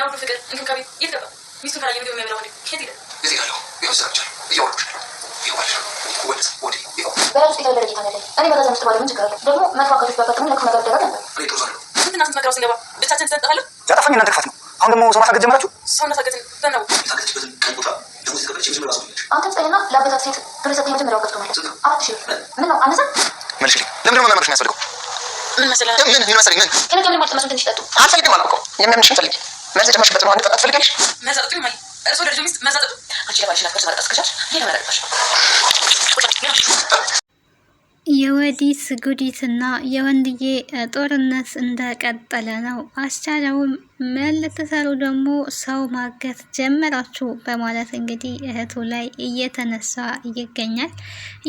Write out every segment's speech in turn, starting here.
ያው ፍቅር እንክብካቤ ይተባ ሚስቱን ካላየ ምግብ የሚያበላው ወንድ ከየት ይላል? እዚህ ጋር ነው ይወስዳቸው ይወርዱ ይወርዱ ወንድ ወዲ ይወ በራሱ ጤና ደረጃ ታነለ እኔ በጋዛ ውስጥ ባለ ምን ችግር አለ? ደግሞ መጥፋቶች ቢያጋጥሙ ለኩ ነገር ደረገ ነበር። እኔ ጥሩዛለሁ እንትና ስንመከራው ስንገባ ብቻችን ተጠጣለ ያጠፋኝ እናንተ ክፋት ነው። አሁን ደግሞ ሰው ማሳገድ ጀመራችሁ። ሰው ማሳገድን በእናው ታገድበትን ቀን ቦታ ደግሞ ሲተበች ምን ራሱ አንተ ጸይና ለአበታት ሴት ድረሰት የመጀመሪያው ገፍቶ ማለት አራት ሺህ ምን ነው አነሳ መልሽልኝ። ለምን ነው መመርሽ የሚያስፈልገው? ምን መሰለህ ምን መሰለኝ ምን ከነገ ምን ማለት መስሎኝ ትንሽ ጠጡ አልፈልግም አልኩህ። የሚያምንሽን ፈልጊ መርዝ ጨመርሽበት ነው አንድ ጠጣ ትፈልጊያለሽ? መዛጠጡ ይማል እርሶ ለልጆ ሚስት መዛጠጡ አንቺ ለባልሽ ናት ከሰራ አስከሻሽ ይሄ ነው ያደርጋሽ። የወዲት ጉዲትና የወንድዬ ጦርነት እንደቀጠለ ነው። አስቻለውም ምን ልትሰሩ ደግሞ ሰው ማገት ጀመራችሁ በማለት እንግዲህ እህቱ ላይ እየተነሳ ይገኛል።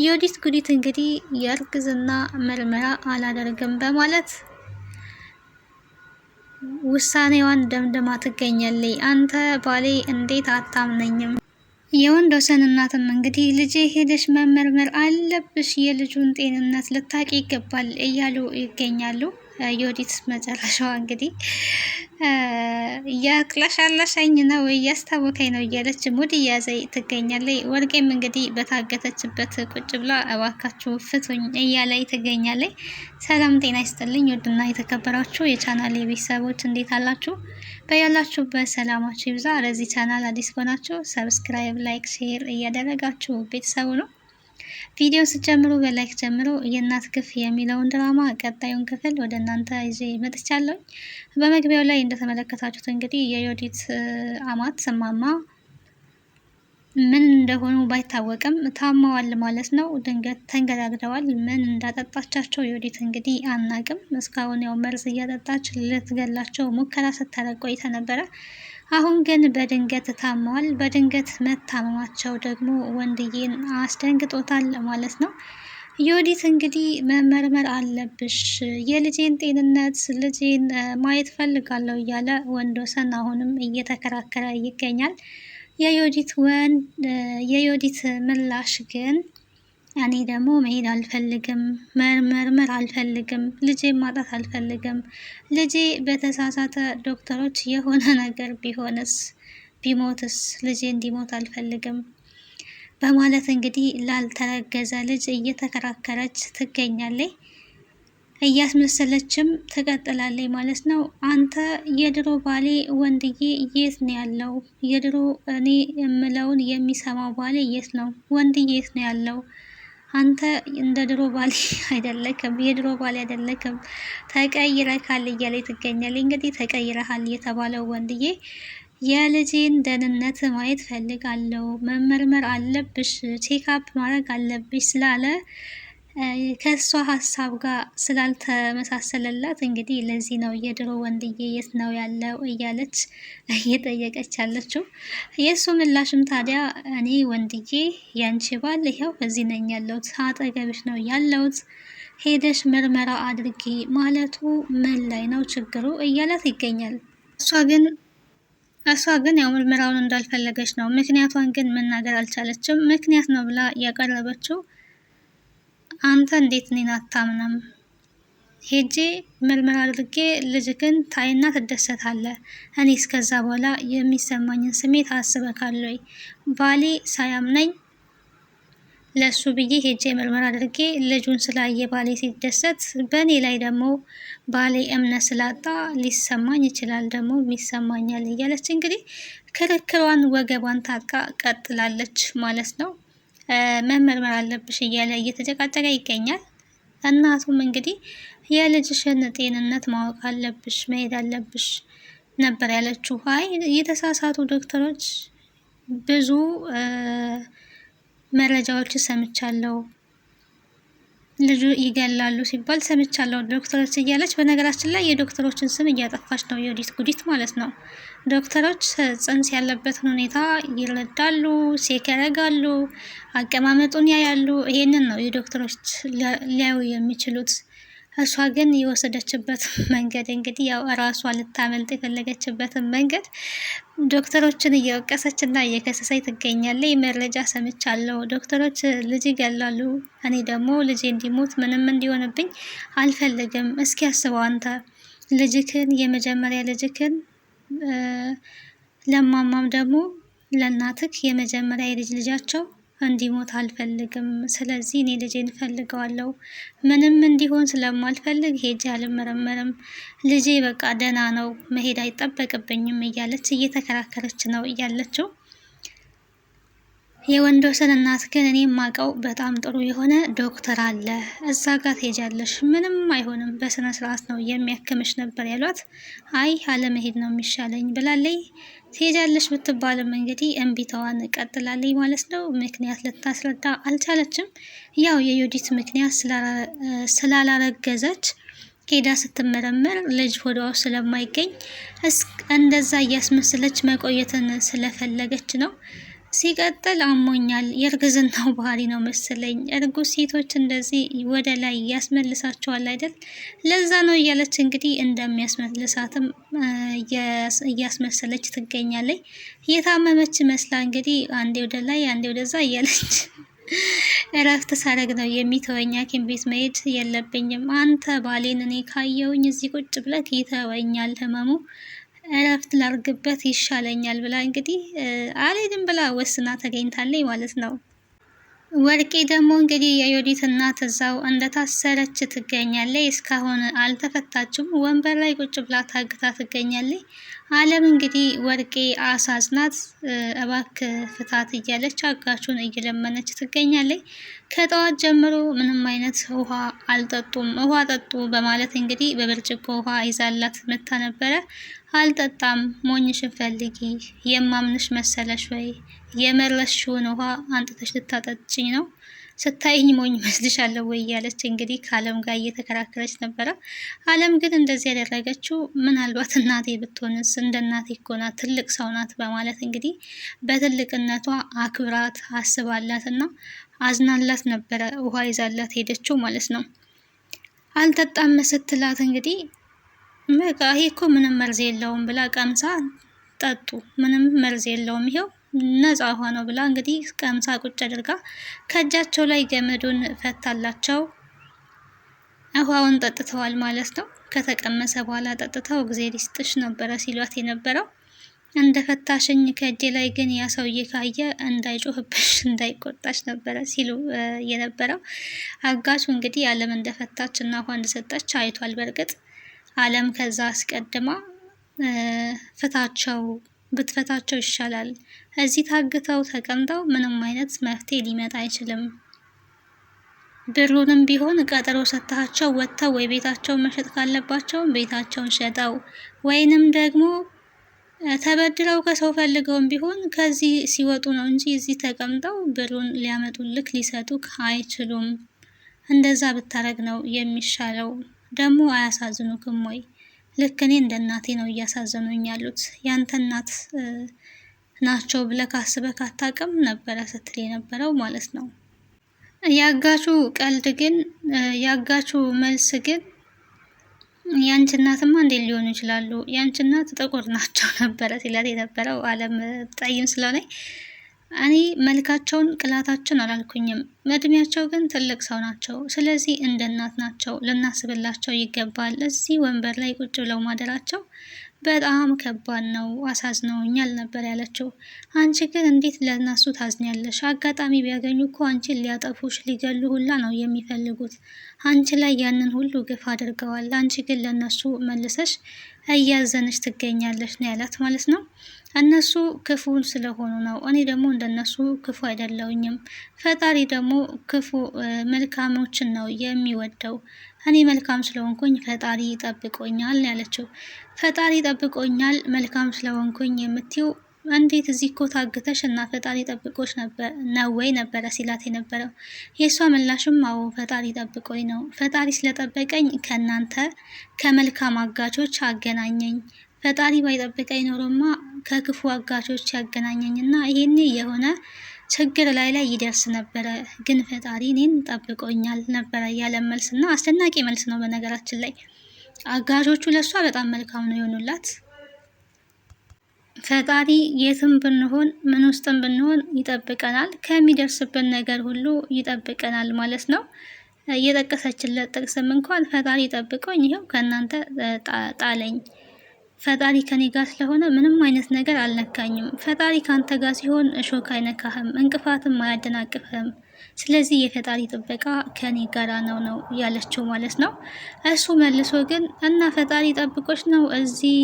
የወዲት ጉዲት እንግዲህ የእርግዝና ምርመራ አላደርግም በማለት ውሳኔዋን ደምድማ ትገኛለች። አንተ ባሌ እንዴት አታምነኝም? የወንዶሰን እናትም እንግዲህ ልጄ ሄደሽ መመርመር አለብሽ፣ የልጁን ጤንነት ልታቂ ይገባል እያሉ ይገኛሉ። የወዲት መጨረሻዋ እንግዲህ እያቅለሻለሸኝ ነው እያስታወከኝ ነው እያለች ሙድ እያዘ ትገኛለች። ወርቄም እንግዲህ በታገተችበት ቁጭ ብላ እባካችሁ ፍቱኝ እያለች ትገኛለች። ሰላም ጤና ይስጥልኝ ውድና የተከበራችሁ የቻናል ቤተሰቦች እንዴት አላችሁ? በያላችሁበት ሰላማችሁ ይብዛ። ለዚህ ቻናል አዲስ ከሆናችሁ ሰብስክራይብ፣ ላይክ፣ ሼር እያደረጋችሁ ቤተሰቡ ነው። ቪዲዮ ስትጀምሩ በላይክ ጀምሮ የእናት ግፍ የሚለውን ድራማ ቀጣዩን ክፍል ወደ እናንተ ይዤ መጥቻለሁ። በመግቢያው ላይ እንደተመለከታችሁት እንግዲህ የዮዲት አማት እማማ ምን እንደሆኑ ባይታወቅም ታማዋል ማለት ነው። ድንገት ተንገዳግደዋል። ምን እንዳጠጣቻቸው ዮዲት እንግዲህ አናቅም። እስካሁን ያው መርዝ እያጠጣች ልትገላቸው ሙከራ ስታደርግ ቆይታ ነበረ። አሁን ግን በድንገት ታመዋል። በድንገት መታመማቸው ደግሞ ወንድዬን አስደንግጦታል ማለት ነው። ዮዲት እንግዲህ መመርመር አለብሽ፣ የልጄን ጤንነት ልጄን ማየት ፈልጋለሁ እያለ ወንዶሰን አሁንም እየተከራከረ ይገኛል። የዮዲት ምላሽ ግን እኔ ደግሞ መሄድ አልፈልግም፣ መመርመር አልፈልግም፣ ልጄ ማጣት አልፈልግም፣ ልጄ በተሳሳተ ዶክተሮች የሆነ ነገር ቢሆንስ ቢሞትስ ልጄ እንዲሞት አልፈልግም በማለት እንግዲህ ላልተረገዘ ልጅ እየተከራከረች ትገኛለች። እያስመሰለችም ትቀጥላለች ማለት ነው። አንተ የድሮ ባሌ ወንድዬ የት ነው ያለው? የድሮ እኔ የምለውን የሚሰማው ባሌ የት ነው? ወንድዬ የት ነው ያለው? አንተ እንደ ድሮ ባሌ አይደለክም፣ የድሮ ባሌ አይደለክም፣ ተቀይረካል እያለች ትገኛለች። እንግዲህ ተቀይረሃል የተባለው ወንድዬ የልጄን ደህንነት ማየት ፈልጋለሁ፣ መመርመር አለብሽ፣ ቼክአፕ ማድረግ አለብሽ ስላለ ከሷ ሀሳብ ጋር ስላልተመሳሰለላት እንግዲህ ለዚህ ነው የድሮ ወንድዬ የት ነው ያለው እያለች እየጠየቀች ያለችው። የእሱ ምላሽም ታዲያ እኔ ወንድዬ ያንቺ ባል ይኸው እዚህ ነኝ ያለሁት፣ አጠገብሽ ነው ያለሁት፣ ሄደሽ ምርመራ አድርጊ ማለቱ ምን ላይ ነው ችግሩ እያላት ይገኛል። እሷ ግን ያው ምርመራውን እንዳልፈለገች ነው። ምክንያቷን ግን መናገር አልቻለችም። ምክንያት ነው ብላ ያቀረበችው አንተ እንዴት እኔን አታምነም? ሄጄ ምርመራ አድርጌ ልጅህን ታይና ትደሰታለህ። እኔ እስከዛ በኋላ የሚሰማኝን ስሜት አስበካል ወይ? ባሌ ሳያምነኝ ለሱ ብዬ ሄጄ ምርመራ አድርጌ ልጁን ስላየ ባሌ ሲደሰት፣ በእኔ ላይ ደግሞ ባሌ እምነት ስላጣ ሊሰማኝ ይችላል፣ ደግሞ ይሰማኛል እያለች እንግዲህ ክርክሯን ወገቧን ታጥቃ ቀጥላለች ማለት ነው። መመርመር አለብሽ እያለ እየተጨቃጨቀ ይገኛል። እናቱም እንግዲህ የልጅሽን ጤንነት ማወቅ አለብሽ፣ መሄድ አለብሽ ነበር ያለችው። አይ የተሳሳቱ ዶክተሮች ብዙ መረጃዎች ሰምቻለሁ፣ ልጁ ይገላሉ ሲባል ሰምቻለሁ ዶክተሮች እያለች፣ በነገራችን ላይ የዶክተሮችን ስም እያጠፋች ነው የዮዲት ጉዲት ማለት ነው። ዶክተሮች ጽንስ ያለበትን ሁኔታ ይረዳሉ፣ ቼክ ያደርጋሉ፣ አቀማመጡን ያያሉ። ይሄንን ነው የዶክተሮች ሊያዩ የሚችሉት። እሷ ግን የወሰደችበት መንገድ እንግዲህ ያው እራሷ ልታመልጥ የፈለገችበትን መንገድ ዶክተሮችን እየወቀሰችና እየከሰሰች ትገኛለች። መረጃ ሰምቻለሁ፣ ዶክተሮች ልጅ ይገላሉ፣ እኔ ደግሞ ልጅ እንዲሞት ምንም እንዲሆንብኝ አልፈልግም። እስኪ አስበው አንተ ልጅክን የመጀመሪያ ልጅክን ለማማም ደግሞ ለእናትህ የመጀመሪያ የልጅ ልጃቸው እንዲሞት አልፈልግም። ስለዚህ እኔ ልጄን እፈልገዋለሁ። ምንም እንዲሆን ስለማልፈልግ ሄጄ አልመረመርም። ልጄ በቃ ደህና ነው፣ መሄድ አይጠበቅብኝም እያለች እየተከራከረች ነው እያለችው። የወንዶሰን እናት ግን እኔ የማውቀው በጣም ጥሩ የሆነ ዶክተር አለ፣ እዛ ጋር ትሄጃለሽ፣ ምንም አይሆንም፣ በስነ ስርዓት ነው የሚያክምሽ ነበር ያሏት። አይ አለመሄድ ነው የሚሻለኝ ብላለይ። ትሄጃለሽ ብትባልም እንግዲህ እምቢታዋን ቀጥላለች ማለት ነው። ምክንያት ልታስረዳ አልቻለችም። ያው የዮዲት ምክንያት ስላላረገዘች ሄዳ ስትመረመር ልጅ ሆዷ ስለማይገኝ እንደዛ እያስመሰለች መቆየትን ስለፈለገች ነው። ሲቀጥል አሞኛል፣ የእርግዝናው ባህሪ ነው መሰለኝ። እርጉዝ ሴቶች እንደዚህ ወደ ላይ ያስመልሳቸዋል አይደል? ለዛ ነው እያለች እንግዲህ እንደሚያስመልሳትም እያስመሰለች ትገኛለች። የታመመች መስላ እንግዲህ አንዴ ወደ ላይ አንዴ ወደዛ እያለች እረፍት ሳረግ ነው የሚተወኝ፣ ሐኪም ቤት መሄድ የለብኝም። አንተ ባሌን እኔ ካየውኝ እዚህ ቁጭ ብለህ ይተወኛል ህመሙ፣ እረፍት ላርግበት ይሻለኛል ብላ እንግዲህ አልሄድም ብላ ወስና ተገኝታለች ማለት ነው። ወርቄ ደግሞ እንግዲህ የዮዲት እናት እዛው እንደታሰረች ትገኛለች። እስካሁን አልተፈታችም። ወንበር ላይ ቁጭ ብላ ታግታ ትገኛለች። አለም እንግዲህ ወርቄ አሳዝናት እባክህ ፍታት እያለች አጋቹን እየለመነች ትገኛለች። ከጠዋት ጀምሮ ምንም አይነት ውሃ አልጠጡም። ውሃ ጠጡ በማለት እንግዲህ በብርጭቆ ውሃ ይዛላት መታ ነበረ። አልጠጣም፣ ሞኝሽን ፈልጊ፣ የማምንሽ መሰለሽ ወይ? የመረሽውን ውሃ አንጥተሽ ልታጠጭኝ ነው? ስታይኝ ሞኝ መስልሻለሁ ወይ? እያለች እንግዲህ ከአለም ጋር እየተከራከረች ነበረ። አለም ግን እንደዚህ ያደረገችው ምናልባት እናቴ ብትሆንስ፣ እንደ እናቴ እኮ ናት፣ ትልቅ ሰው ናት በማለት እንግዲህ በትልቅነቷ አክብራት አስባላት እና አዝናላት ነበረ ውሃ ይዛላት ሄደችው ማለት ነው። አልጠጣም ስትላት እንግዲህ በቃ ይሄ እኮ ምንም መርዝ የለውም ብላ ቀምሳ ጠጡ። ምንም መርዝ የለውም ይሄው ነፃ ውሃ ነው ብላ እንግዲህ ቀምሳ ቁጭ አድርጋ ከእጃቸው ላይ ገመዱን ፈታላቸው። ውሃውን ጠጥተዋል ማለት ነው። ከተቀመሰ በኋላ ጠጥተው እግዜር ይስጥሽ ነበረ ሲሏት የነበረው። እንደ ፈታሽኝ ከእጄ ላይ ግን ያ ሰውዬ ካየ እንዳይጮህብሽ እንዳይቆጣሽ ነበረ ሲሉ የነበረው። አጋቹ እንግዲህ አለም እንደፈታች እና ውሃ እንደሰጠች አይቷል። በእርግጥ አለም ከዛ አስቀድማ ፍታቸው፣ ብትፈታቸው ይሻላል፣ እዚህ ታግተው ተቀምጠው ምንም አይነት መፍትሄ ሊመጣ አይችልም፣ ብሩንም ቢሆን ቀጠሮ ሰጥታቸው ወጥተው ወይ ቤታቸውን መሸጥ ካለባቸው ቤታቸውን ሸጠው ወይንም ደግሞ ተበድረው ከሰው ፈልገውም ቢሆን ከዚህ ሲወጡ ነው እንጂ እዚህ ተቀምጠው ብሩን ሊያመጡልክ ሊሰጡክ አይችሉም። እንደዛ ብታረግ ነው የሚሻለው። ደግሞ አያሳዝኑክም ወይ? ልክ እኔ እንደ እናቴ ነው እያሳዘኑኝ ያሉት። ያንተ እናት ናቸው ብለህ አስበህ አታውቅም ነበረ ስትል የነበረው ማለት ነው። ያጋቹ ቀልድ ግን ያጋቹ መልስ ግን ያንቺ እናትማ እንዴት ሊሆኑ ይችላሉ? ያንቺ እናት ጥቁር ናቸው ነበረ ሲላት የነበረው አለም ጠይም ስለሆነ እኔ መልካቸውን ቅላታቸውን አላልኩኝም። እድሜያቸው ግን ትልቅ ሰው ናቸው። ስለዚህ እንደ እናት ናቸው፣ ልናስብላቸው ይገባል። እዚህ ወንበር ላይ ቁጭ ብለው ማደራቸው በጣም ከባድ ነው፣ አሳዝነውኛል ነበር ያለችው። አንቺ ግን እንዴት ለእነሱ ታዝኛለሽ? አጋጣሚ ቢያገኙ እኮ አንቺን ሊያጠፉሽ ሊገሉ ሁላ ነው የሚፈልጉት። አንቺ ላይ ያንን ሁሉ ግፍ አድርገዋል። አንቺ ግን ለእነሱ መልሰሽ እያዘነሽ ትገኛለሽ ነው ያላት ማለት ነው። እነሱ ክፉ ስለሆኑ ነው፣ እኔ ደግሞ እንደነሱ ክፉ አይደለውኝም። ፈጣሪ ደግሞ ክፉ መልካሞችን ነው የሚወደው። እኔ መልካም ስለሆንኩኝ ፈጣሪ ጠብቆኛል ያለችው። ፈጣሪ ጠብቆኛል መልካም ስለሆንኩኝ የምትይው እንዴት እዚህ እኮ ታግተሽ እና ፈጣሪ ጠብቆች ነው ወይ ነበረ ሲላት የነበረው። የእሷ ምላሽም አዎ ፈጣሪ ጠብቆኝ ነው። ፈጣሪ ስለጠበቀኝ ከእናንተ ከመልካም አጋቾች አገናኘኝ። ፈጣሪ ባይጠብቀኝ ኖሮማ ከክፉ አጋቾች ያገናኘኝና ይሄኔ የሆነ ችግር ላይ ይደርስ ነበረ። ግን ፈጣሪ እኔን ጠብቆኛል ነበረ ያለ መልስና አስደናቂ መልስ ነው። በነገራችን ላይ አጋዦቹ ለእሷ በጣም መልካም ነው የሆኑላት። ፈጣሪ የትም ብንሆን ምን ውስጥም ብንሆን ይጠብቀናል፣ ከሚደርስብን ነገር ሁሉ ይጠብቀናል ማለት ነው። እየጠቀሰችለት ጥቅስም እንኳን ፈጣሪ ጠብቆኝ ይኸው ከእናንተ ጣለኝ፣ ፈጣሪ ከኔ ጋር ስለሆነ ምንም አይነት ነገር አልነካኝም። ፈጣሪ ካንተ ጋር ሲሆን እሾክ አይነካህም፣ እንቅፋትም አያደናቅፍህም። ስለዚህ የፈጣሪ ጥበቃ ከኔ ጋራ ነው ያለችው ማለት ነው። እሱ መልሶ ግን እና ፈጣሪ ጠብቆች ነው እዚህ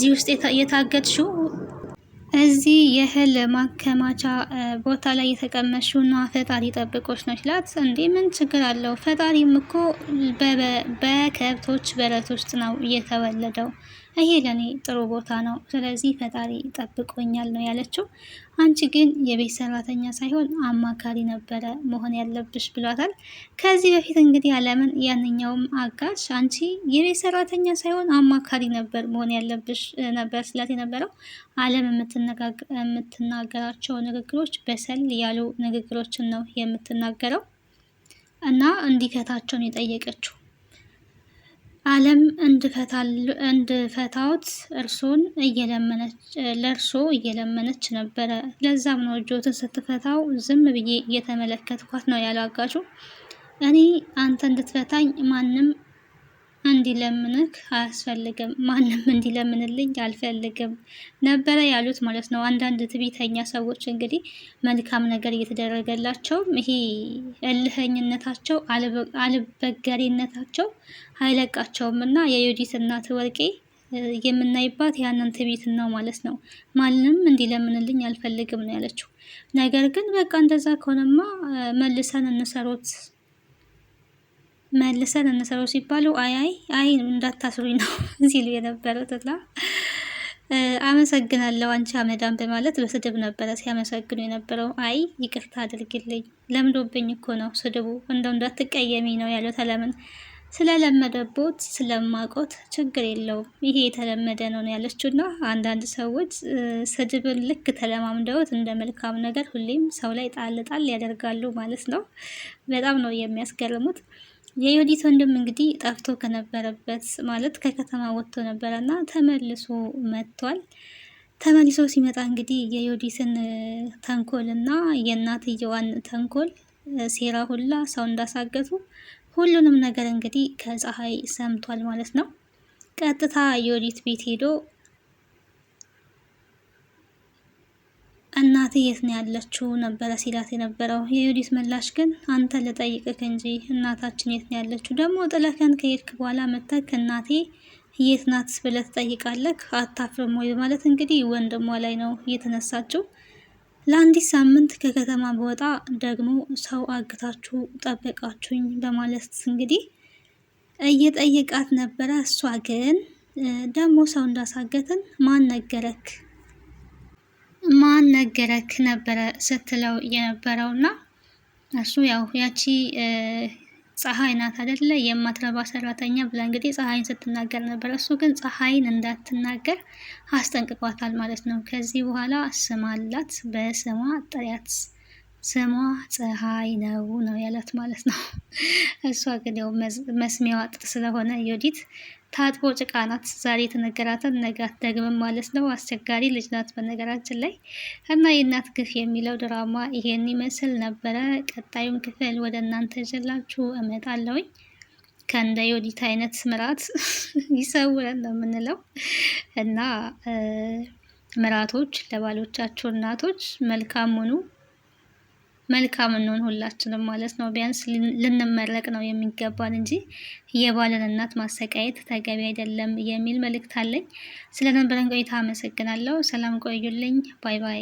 ውስጥ የታገድሽው እዚህ የእህል ማከማቻ ቦታ ላይ የተቀመጥሽውና ፈጣሪ ጠብቆች ነው ሲላት፣ እንዴ ምን ችግር አለው? ፈጣሪም እኮ በከብቶች በረት ውስጥ ነው የተወለደው። ይሄ ለኔ ጥሩ ቦታ ነው። ስለዚህ ፈጣሪ ጠብቆኛል ነው ያለችው። አንቺ ግን የቤት ሰራተኛ ሳይሆን አማካሪ ነበረ መሆን ያለብሽ ብሏታል። ከዚህ በፊት እንግዲህ አለምን ያንኛውም አጋዥ አንቺ የቤት ሰራተኛ ሳይሆን አማካሪ ነበር መሆን ያለብሽ ነበር ስላት የነበረው። አለም የምትናገራቸው ንግግሮች በሰል ያሉ ንግግሮችን ነው የምትናገረው እና እንዲከታቸውን የጠየቀችው አለም እንድፈታውት ለእርሶ እየለመነች ነበረ። ለዛም ነው እጆትን ስትፈታው ዝም ብዬ እየተመለከትኳት ነው ያለው አጋቹ። እኔ አንተ እንድትፈታኝ ማንም እንዲለምንህ አያስፈልግም፣ ማንም እንዲለምንልኝ አልፈልግም ነበረ ያሉት ማለት ነው። አንዳንድ ትዕቢተኛ ሰዎች እንግዲህ መልካም ነገር እየተደረገላቸው ይሄ እልህኝነታቸው አልበገሬነታቸው አይለቃቸውም እና የዮዲት እናት ወርቄ የምናይባት ያንን ትዕቢት ነው ማለት ነው። ማንም እንዲለምንልኝ አልፈልግም ነው ያለችው። ነገር ግን በቃ እንደዛ ከሆነማ መልሰን እንሰረው ሲባሉ አይ እንዳታስሩኝ ነው ሲሉ የነበረው ትላ አመሰግናለሁ አንቺ አመዳም በማለት በስድብ ነበረ ሲያመሰግኑ የነበረው። አይ ይቅርታ አድርግልኝ ለምዶብኝ እኮ ነው ስድቡ፣ እንደው እንዳትቀየሚ ነው ያለው። ለምን ስለለመደቦት ስለማቆት ችግር የለውም ይሄ የተለመደ ነው ያለችው። እና አንዳንድ ሰዎች ስድብን ልክ ተለማምደውት እንደ መልካም ነገር ሁሌም ሰው ላይ ጣል ያደርጋሉ ማለት ነው። በጣም ነው የሚያስገርሙት። የዮዲት ወንድም እንግዲህ ጠፍቶ ከነበረበት ማለት ከከተማ ወጥቶ ነበረና ተመልሶ መጥቷል። ተመልሶ ሲመጣ እንግዲህ የዮዲትን ተንኮልና የእናትየዋን ተንኮል ሴራ ሁላ ሰው እንዳሳገቱ ሁሉንም ነገር እንግዲህ ከፀሐይ ሰምቷል ማለት ነው። ቀጥታ ዮዲት ቤት ሄዶ እናቴ የት ነው ያለችው ነበረ ሲላት የነበረው። የዮዲት ምላሽ ግን አንተ ልጠይቅህ እንጂ እናታችን የት ነው ያለችው? ደግሞ ጥለከን ከሄድክ በኋላ መተክ እናቴ የት ናት ብለህ ትጠይቃለህ? አታፍርም ወይ? በማለት እንግዲህ ወንድሟ ላይ ነው እየተነሳችው። ለአንዲት ሳምንት ከከተማ በወጣ ደግሞ ሰው አግታችሁ ጠበቃችሁኝ በማለት እንግዲህ እየጠየቃት ነበረ። እሷ ግን ደግሞ ሰው እንዳሳገትን ማን ነገረክ ነበረ ስትለው የነበረውና እሱ ያው ያቺ ፀሐይ ናት አይደለ የማትረባ ሰራተኛ ብላ እንግዲህ ፀሐይን ስትናገር ነበር። እሱ ግን ፀሐይን እንዳትናገር አስጠንቅቋታል ማለት ነው። ከዚህ በኋላ ስም አላት፣ በስሟ ጥሪያት፣ ስሟ ፀሐይ ነው ያላት ማለት ነው። እሷ ግን ያው መስሚያዋ ጥጥ ስለሆነ ዮዲት ታጥቦ ጭቃ ናት። ዛሬ የተነገራትን ነገ አትደግምም ማለት ነው። አስቸጋሪ ልጅ ናት በነገራችን ላይ እና የእናት ግፍ የሚለው ድራማ ይሄን ይመስል ነበረ። ቀጣዩን ክፍል ወደ እናንተ ይዤላችሁ እመጣለሁኝ። ከእንደ ዮዲት አይነት ምራት ይሰውረን ነው የምንለው እና ምራቶች ለባሎቻችሁ እናቶች መልካም እንሆን ሁላችንም ማለት ነው። ቢያንስ ልንመረቅ ነው የሚገባን እንጂ የባልን እናት ማሰቃየት ተገቢ አይደለም የሚል መልእክት አለኝ። ስለነበረን ቆይታ አመሰግናለሁ። ሰላም ቆዩልኝ። ባይ ባይ።